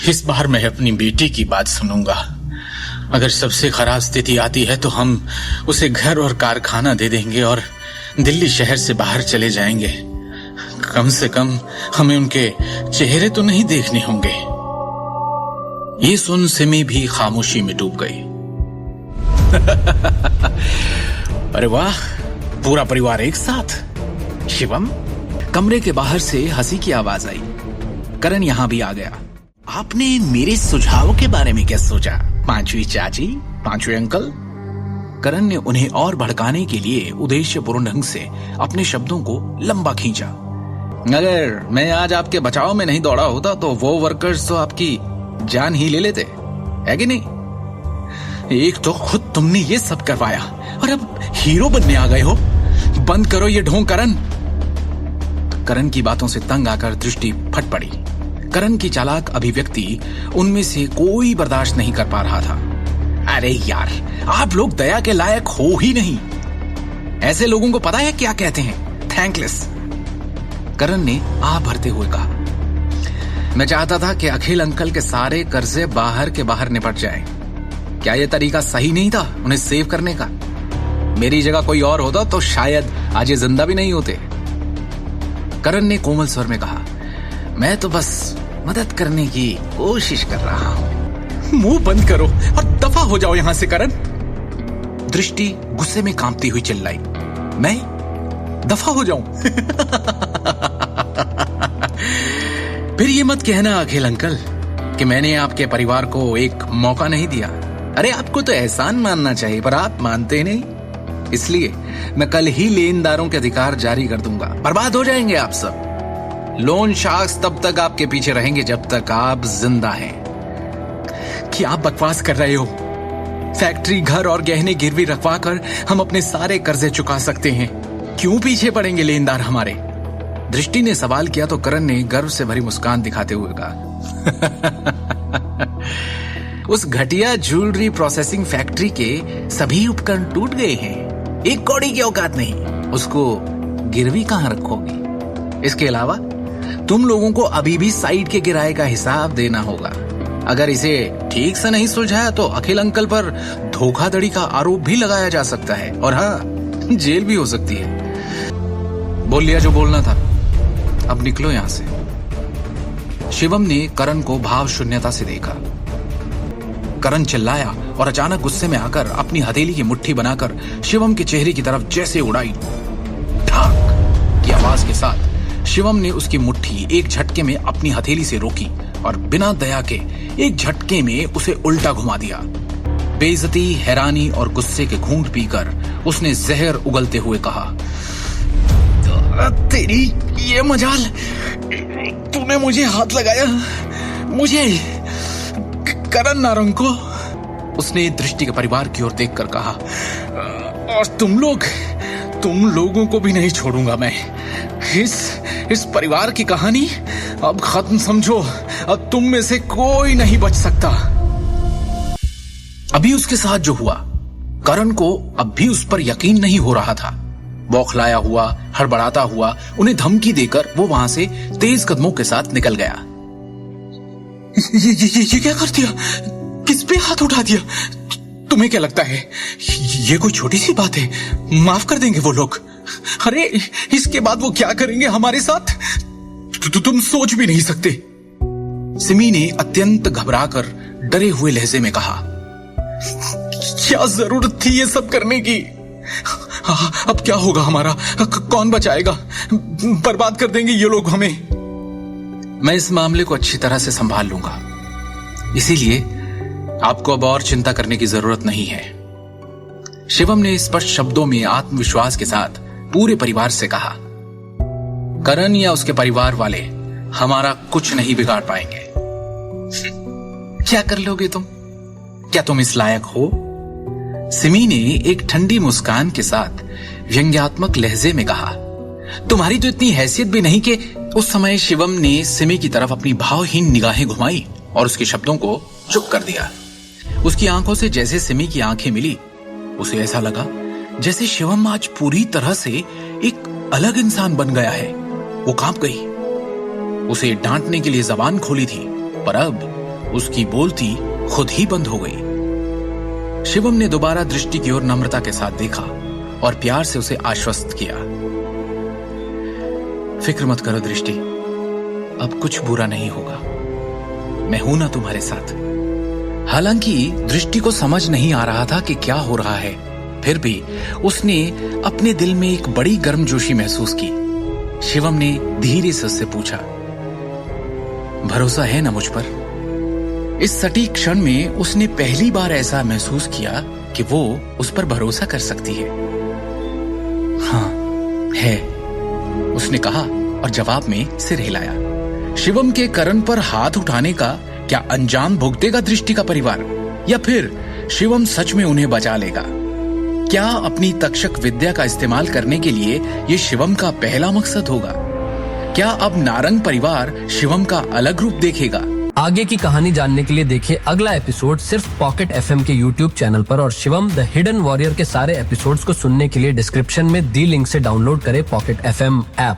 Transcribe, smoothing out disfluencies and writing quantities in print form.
इस बार मैं अपनी बेटी की बात सुनूंगा। अगर सबसे खराब स्थिति आती है तो हम उसे घर और कारखाना दे देंगे और दिल्ली शहर से बाहर चले जाएंगे। कम से कम हमें उनके चेहरे तो नहीं देखने होंगे। ये सुन सिमी भी खामोशी में डूब गई। अरे वाह, पूरा परिवार एक साथ। शिवम, कमरे के बाहर से हंसी की आवाज आई। करण यहां भी आ गया। आपने मेरे सुझाव के बारे में क्या सोचा, पांचवी चाची, पांचवे अंकल? करण ने उन्हें और भड़काने के लिए उद्देश्यपूर्ण ढंग से अपने शब्दों को लंबा खींचा। अगर मैं आज आपके बचाव में नहीं दौड़ा होता तो वो वर्कर्स तो आपकी जान ही ले लेते, है कि नहीं? एक तो खुद तुमने ये सब करवाया और अब हीरो बनने आ गए हो। बंद करो ये ढोंग करण। करण की बातों से तंग आकर दृष्टि फट पड़ी। करण की चालाक अभिव्यक्ति उनमें से कोई बर्दाश्त नहीं कर पा रहा था। अरे यार, आप लोग दया के लायक हो ही नहीं। ऐसे लोगों को पता है क्या कहते हैं? थैंकलेस। करण ने आह भरते हुए कहा, मैं चाहता था कि अखिल अंकल के सारे कर्जे बाहर के बाहर निपट जाएं। क्या यह तरीका सही नहीं था उन्हें सेव करने का? मेरी जगह कोई और होता तो शायद आज ये जिंदा भी नहीं होते। करण ने कोमल स्वर में कहा, मैं तो बस मदद करने की कोशिश कर रहा हूं। मुंह बंद करो और दफा हो जाओ यहां से करण। दृष्टि गुस्से में कांपती हुई चिल्लाई, मैं दफा हो जाऊं? फिर ये मत कहना अखिल अंकल कि मैंने आपके परिवार को एक मौका नहीं दिया। अरे आपको तो एहसान मानना चाहिए, पर आप मानते नहीं। इसलिए मैं कल ही लेनदारों के अधिकार जारी कर दूंगा। बर्बाद हो जाएंगे आप सब। लोन शार्क्स तब तक आपके पीछे रहेंगे जब तक आप जिंदा हैं। क्या आप बकवास कर रहे हो? फैक्ट्री, घर और गहने गिरवी रखवा कर हम अपने सारे कर्जे चुका सकते हैं। क्यों पीछे पड़ेंगे लेनदार हमारे? दृष्टि ने सवाल किया तो करण ने गर्व से भरी मुस्कान दिखाते हुए कहा, उस घटिया ज्वेलरी प्रोसेसिंग फैक्ट्री के सभी उपकरण टूट गए हैं। एक कौड़ी की औकात नहीं, उसको गिरवी कहां रखोगे? इसके अलावा तुम लोगों को अभी भी साइट के किराए का हिसाब देना होगा। अगर इसे ठीक से नहीं सुलझाया तो अखिल अंकल पर धोखाधड़ी का आरोप भी लगाया जा सकता है और हाँ, जेल भी हो सकती है। बोल लिया जो बोलना था, अब निकलो यहां से। शिवम ने करण को भाव शून्यता से देखा। करण चिल्लाया और अचानक गुस्से में आकर अपनी हथेली की मुट्ठी बनाकर शिवम के चेहरे की तरफ जैसे उड़ाई। ठाक की आवाज के साथ शिवम ने उसकी मुट्ठी एक झटके में अपनी हथेली से रोकी और बिना दया के एक झटके में उसे उल्टा घुमा दिया। बेइज्जती, हैरानी और गुस्से के घूंट पीकर उसने जहर उगलते हुए कहा, तेरी ये मजाल, तूने मुझे हाथ लगाया, मुझे, करण नारंग को। उसने दृष्टि के परिवार की ओर देखकर कहा, और तुम लोगों को भी नहीं छोड़ूंगा मैं। इस परिवार की कहानी अब खत्म समझो। अब तुम में से कोई नहीं बच सकता। अभी उसके साथ जो हुआ, करण को अब भी उस पर यकीन नहीं हो रहा था। बौखलाया हुआ, हड़बड़ाता हुआ उन्हें धमकी देकर वो वहां से तेज कदमों के साथ निकल गया। ये क्या कर दिया? किस पे हाथ उठा दिया? तुम्हें क्या लगता है ये कोई छोटी सी बात है? माफ कर देंगे वो लोग। अरे इसके बाद वो क्या करेंगे हमारे साथ, तुम सोच भी नहीं सकते। सिमी ने अत्यंत घबराकर डरे हुए लहजे में कहा, क्या जरूरत थी ये सब करने की? अब क्या होगा हमारा? कौन बचाएगा? बर्बाद कर देंगे ये लोग हमें। मैं इस मामले को अच्छी तरह से संभाल लूंगा, इसीलिए आपको अब और चिंता करने की जरूरत नहीं है। शिवम ने स्पष्ट शब्दों में आत्मविश्वास के साथ पूरे परिवार से कहा, करण या उसके परिवार वाले हमारा कुछ नहीं बिगाड़ पाएंगे। क्या कर लोगे तुम? क्या तुम इस लायक हो? सिमी ने एक ठंडी मुस्कान के साथ व्यंग्यात्मक लहजे में कहा, तुम्हारी तो इतनी हैसियत भी नहीं कि। उस समय शिवम ने सिमी की तरफ अपनी भावहीन निगाहें घुमाई और उसके शब्दों को चुप कर दिया। उसकी आंखों से जैसे सिमी की आंखें मिली, उसे ऐसा लगा जैसे शिवम आज पूरी तरह से एक अलग इंसान बन गया है। वो कांप गई। उसे डांटने के लिए जबान खोली थी, पर अब उसकी बोलती खुद ही बंद हो गई। शिवम ने दोबारा दृष्टि की ओर नम्रता के साथ देखा और प्यार से उसे आश्वस्त किया। फिक्र मत करो दृष्टि, अब कुछ बुरा नहीं होगा, मैं हूं ना तुम्हारे साथ। हालांकि दृष्टि को समझ नहीं आ रहा था कि क्या हो रहा है, फिर भी उसने अपने दिल में एक बड़ी गर्मजोशी महसूस की। शिवम ने धीरे से उससे पूछा, भरोसा है ना मुझ पर? इस सटीक क्षण में उसने पहली बार ऐसा महसूस किया कि वो उस पर भरोसा कर सकती है। हाँ है, उसने कहा और जवाब में सिर हिलाया। शिवम के करण पर हाथ उठाने का क्या अंजाम भुगतेगा दृष्टि का परिवार, या फिर शिवम सच में उन्हें बचा लेगा? क्या अपनी तक्षक विद्या का इस्तेमाल करने के लिए ये शिवम का पहला मकसद होगा? क्या अब नारंग परिवार शिवम का अलग रूप देखेगा? आगे की कहानी जानने के लिए देखिए अगला एपिसोड सिर्फ पॉकेट एफएम के यूट्यूब चैनल पर, और शिवम द हिडन वॉरियर के सारे एपिसोड्स को सुनने के लिए डिस्क्रिप्शन में दी लिंक से डाउनलोड करें पॉकेट एफएम ऐप।